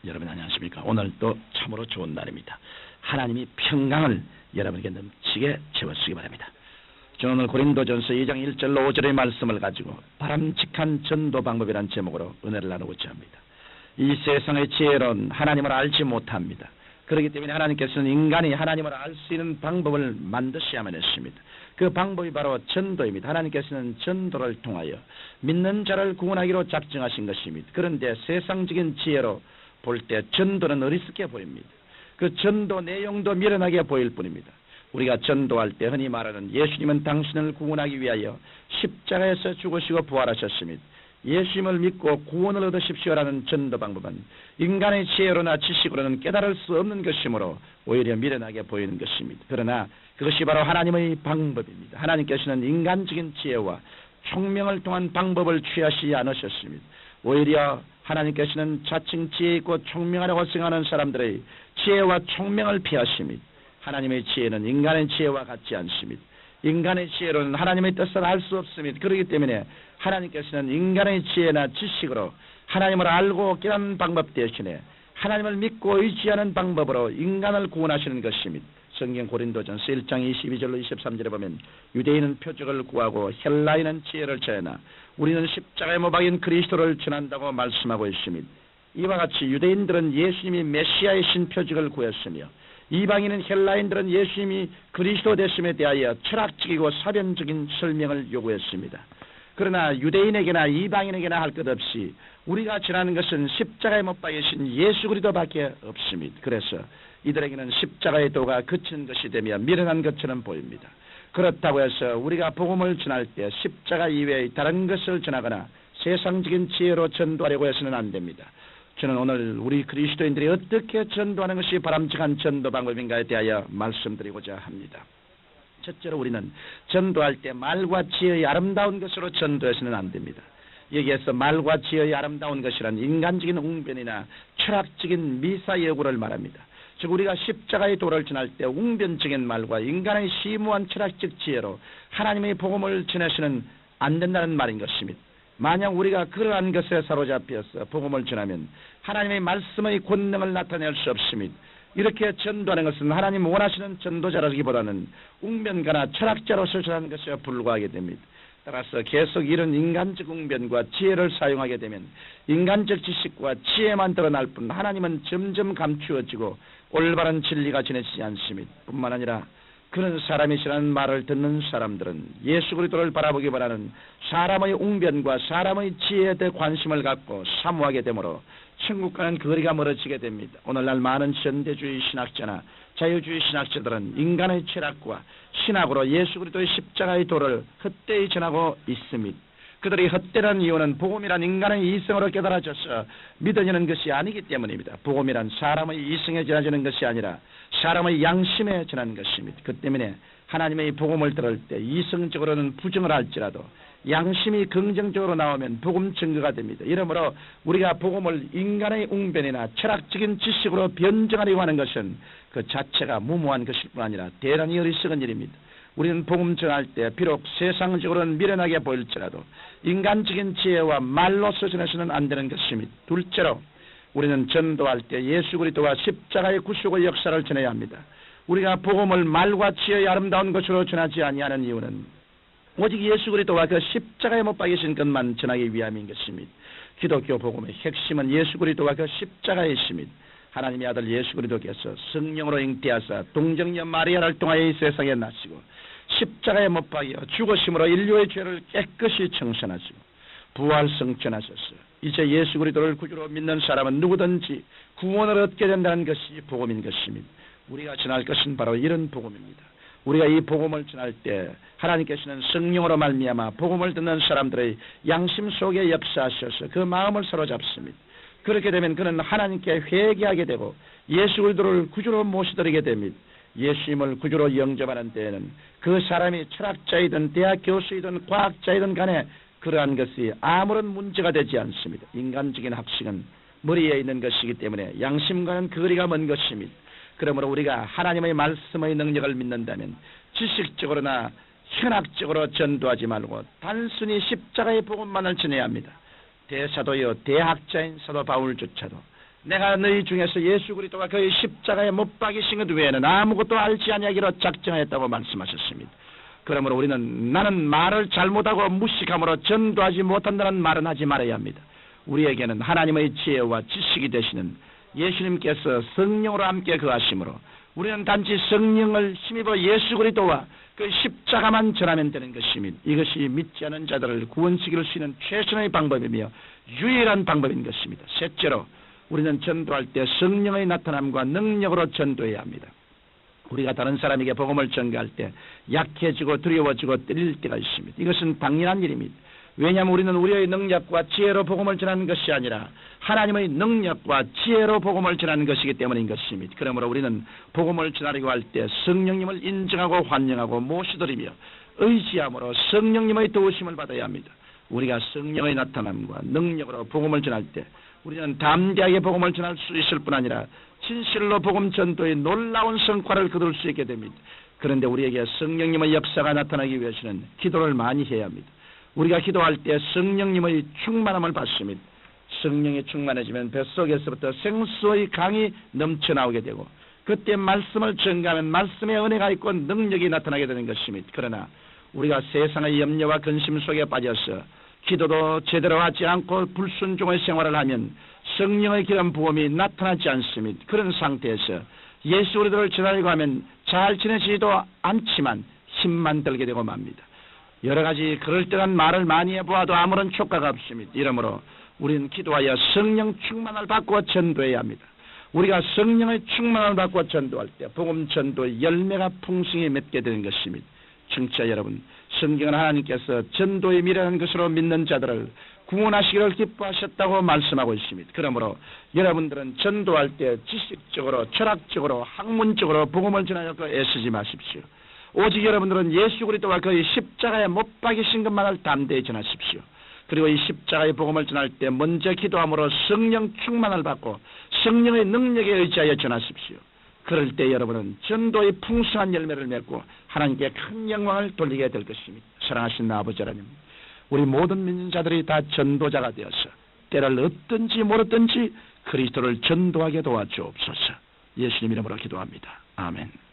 여러분 안녕하십니까? 오늘 또 참으로 좋은 날입니다. 하나님이 평강을 여러분에게 넘치게 채워주시기 바랍니다. 저는 오늘 고린도전서 2장 1절로 5절의 말씀을 가지고 바람직한 전도 방법이라는 제목으로 은혜를 나누고자 합니다. 이 세상의 지혜로는 하나님을 알지 못합니다. 그렇기 때문에 하나님께서는 인간이 하나님을 알 수 있는 방법을 만드셔야만 했습니다. 그 방법이 바로 전도입니다. 하나님께서는 전도를 통하여 믿는 자를 구원하기로 작정하신 것입니다. 그런데 세상적인 지혜로 볼 때 전도는 어리석게 보입니다. 그 전도 내용도 미련하게 보일 뿐입니다. 우리가 전도할 때 흔히 말하는 예수님은 당신을 구원하기 위하여 십자가에서 죽으시고 부활하셨습니다. 예수님을 믿고 구원을 얻으십시오라는 전도 방법은 인간의 지혜로나 지식으로는 깨달을 수 없는 것이므로 오히려 미련하게 보이는 것입니다. 그러나 그것이 바로 하나님의 방법입니다. 하나님께서는 인간적인 지혜와 총명을 통한 방법을 취하시지 않으셨습니다. 오히려 하나님께서는 자칭 지혜 있고 총명하라고 생각하는 사람들의 지혜와 총명을 피하십니다. 하나님의 지혜는 인간의 지혜와 같지 않습니다. 인간의 지혜로는 하나님의 뜻을 알 수 없습니다. 그렇기 때문에 하나님께서는 인간의 지혜나 지식으로 하나님을 알고 깨닫는 방법 대신에 하나님을 믿고 의지하는 방법으로 인간을 구원하시는 것입니다. 성경 고린도전서 1장 22절로 23절에 보면 유대인은 표적을 구하고 헬라인은 지혜를 전하나 우리는 십자가에 못 박인 그리스도를 전한다고 말씀하고 있습니다. 이와 같이 유대인들은 예수님이 메시아이신 표적을 구했으며 이방인은 헬라인들은 예수님이 그리스도 되심에 대하여 철학적이고 사변적인 설명을 요구했습니다. 그러나 유대인에게나 이방인에게나 할 것 없이 우리가 전하는 것은 십자가에 못 박이신 예수 그리스도밖에 없습니다. 그래서 이들에게는 십자가의 도가 그치는 것이 되며 미련한 것처럼 보입니다. 그렇다고 해서 우리가 복음을 전할 때 십자가 이외의 다른 것을 전하거나 세상적인 지혜로 전도하려고 해서는 안 됩니다. 저는 오늘 우리 그리스도인들이 어떻게 전도하는 것이 바람직한 전도 방법인가에 대하여 말씀드리고자 합니다. 첫째로 우리는 전도할 때 말과 지혜의 아름다운 것으로 전도해서는 안 됩니다. 여기에서 말과 지혜의 아름다운 것이란 인간적인 웅변이나 철학적인 미사여구를 말합니다. 즉 우리가 십자가의 도를 전할 때 웅변적인 말과 인간의 심오한 철학적 지혜로 하나님의 복음을 전해서는 안 된다는 말인 것입니다. 만약 우리가 그러한 것에 사로잡혀서 복음을 전하면 하나님의 말씀의 권능을 나타낼 수 없습니다. 이렇게 전도하는 것은 하나님 원하시는 전도자라기보다는 웅변가나 철학자로서 전하는 것에 불과하게 됩니다. 따라서 계속 이런 인간적 웅변과 지혜를 사용하게 되면 인간적 지식과 지혜만 드러날 뿐 하나님은 점점 감추어지고 올바른 진리가 전해지지 않습니다. 뿐만 아니라 그런 사람이시라는 말을 듣는 사람들은 예수 그리스도를 바라보기 바라는 사람의 웅변과 사람의 지혜에 대해 관심을 갖고 사모하게 되므로 천국과는 거리가 멀어지게 됩니다. 오늘날 많은 현대주의 신학자나 자유주의 신학자들은 인간의 철학과 신학으로 예수 그리스도의 십자가의 도를 헛되이 전하고 있습니다. 그들이 헛되는 이유는 복음이란 인간의 이성으로 깨달아져서 믿어지는 것이 아니기 때문입니다. 복음이란 사람의 이성에 전해지는 것이 아니라 사람의 양심에 전하는 것입니다. 그 때문에 하나님의 복음을 들을 때 이성적으로는 부정을 할지라도 양심이 긍정적으로 나오면 복음 증거가 됩니다. 이러므로 우리가 복음을 인간의 웅변이나 철학적인 지식으로 변증하려고 하는 것은 그 자체가 무모한 것일 뿐 아니라 대단히 어리석은 일입니다. 우리는 복음 전할 때 비록 세상적으로는 미련하게 보일지라도 인간적인 지혜와 말로서 전해서는 안 되는 것입니다. 둘째로 우리는 전도할 때 예수 그리스도와 십자가의 구속의 역사를 전해야 합니다. 우리가 복음을 말과 지혜의 아름다운 것으로 전하지 아니하는 이유는 오직 예수 그리스도와 그 십자가에 못 박이신 것만 전하기 위함인 것입니다. 기독교 복음의 핵심은 예수 그리스도와 그 십자가에 있습니다. 하나님의 아들 예수 그리스도께서 성령으로 잉태하사 동정녀 마리아를 통하여 이 세상에 나시고 십자가에 못 박여 죽으심으로 인류의 죄를 깨끗이 청산하시고 부활 성천하셨어요. 이제 예수 그리스도를 구주로 믿는 사람은 누구든지 구원을 얻게 된다는 것이 복음인 것입니다. 우리가 전할 것은 바로 이런 복음입니다. 우리가 이 복음을 전할 때 하나님께서는 성령으로 말미암아 복음을 듣는 사람들의 양심 속에 역사하셔서 그 마음을 사로잡습니다. 그렇게 되면 그는 하나님께 회개하게 되고 예수 그리스도를 구주로 모시드리게 됩니다. 예수님을 구주로 영접하는 때에는 그 사람이 철학자이든 대학 교수이든 과학자이든 간에 그러한 것이 아무런 문제가 되지 않습니다. 인간적인 학식은 머리에 있는 것이기 때문에 양심과는 거리가 먼 것입니다. 그러므로 우리가 하나님의 말씀의 능력을 믿는다면 지식적으로나 현학적으로 전도하지 말고 단순히 십자가의 복음만을 전해야 합니다. 대사도요 대학자인 사도 바울조차도 내가 너희 중에서 예수 그리스도가 그의 십자가에 못 박이신 것 외에는 아무것도 알지 아니하기로 작정하였다고 말씀하셨습니다. 그러므로 우리는 나는 말을 잘못하고 무식함으로 전도하지 못한다는 말은 하지 말아야 합니다. 우리에게는 하나님의 지혜와 지식이 되시는 예수님께서 성령으로 함께 거하심으로 우리는 단지 성령을 힘입어 예수 그리스도와 그 십자가만 전하면 되는 것입니다. 이것이 믿지 않은 자들을 구원시킬 수 있는 최선의 방법이며 유일한 방법인 것입니다. 셋째로 우리는 전도할 때 성령의 나타남과 능력으로 전도해야 합니다. 우리가 다른 사람에게 복음을 전가할 때 약해지고 두려워지고 떨릴 때가 있습니다. 이것은 당연한 일입니다. 왜냐하면 우리는 우리의 능력과 지혜로 복음을 전하는 것이 아니라 하나님의 능력과 지혜로 복음을 전하는 것이기 때문인 것입니다. 그러므로 우리는 복음을 전하려고 할 때 성령님을 인정하고 환영하고 모시드리며 의지함으로 성령님의 도우심을 받아야 합니다. 우리가 성령의 나타남과 능력으로 복음을 전할 때 우리는 담대하게 복음을 전할 수 있을 뿐 아니라 진실로 복음 전도의 놀라운 성과를 거둘 수 있게 됩니다. 그런데 우리에게 성령님의 역사가 나타나기 위해서는 기도를 많이 해야 합니다. 우리가 기도할 때 성령님의 충만함을 받습니다. 성령이 충만해지면 뱃속에서부터 생수의 강이 넘쳐나오게 되고 그때 말씀을 전가하면 말씀의 은혜가 있고 능력이 나타나게 되는 것입니다. 그러나 우리가 세상의 염려와 근심 속에 빠져서 기도도 제대로 하지 않고 불순종의 생활을 하면 성령의 기름 부음이 나타나지 않습니다. 그런 상태에서 예수 그리스도를 전하려고 하면 잘 지내지도 않지만 힘만 들게 되고 맙니다. 여러 가지 그럴듯한 말을 많이 해보아도 아무런 효과가 없습니다. 이러므로 우리는 기도하여 성령 충만을 받고 전도해야 합니다. 우리가 성령의 충만을 받고 전도할 때 복음 전도의 열매가 풍성히 맺게 되는 것입니다. 청취자 여러분, 성경은 하나님께서 전도의 미래라는 것으로 믿는 자들을 구원하시기를 기뻐하셨다고 말씀하고 있습니다. 그러므로 여러분들은 전도할 때 지식적으로, 철학적으로, 학문적으로 복음을 전하려고 애쓰지 마십시오. 오직 여러분들은 예수 그리스도와 그의 십자가에 못 박이신 것만을 담대히 전하십시오. 그리고 이 십자가의 복음을 전할 때 먼저 기도함으로 성령 충만을 받고 성령의 능력에 의지하여 전하십시오. 그럴 때 여러분은 전도의 풍성한 열매를 맺고 하나님께 큰 영광을 돌리게 될 것입니다. 사랑하신 아버지 하나님, 우리 모든 믿는 자들이 다 전도자가 되어서 때를 얻든지 모르든지 그리스도를 전도하게 도와주옵소서. 예수님 이름으로 기도합니다. 아멘.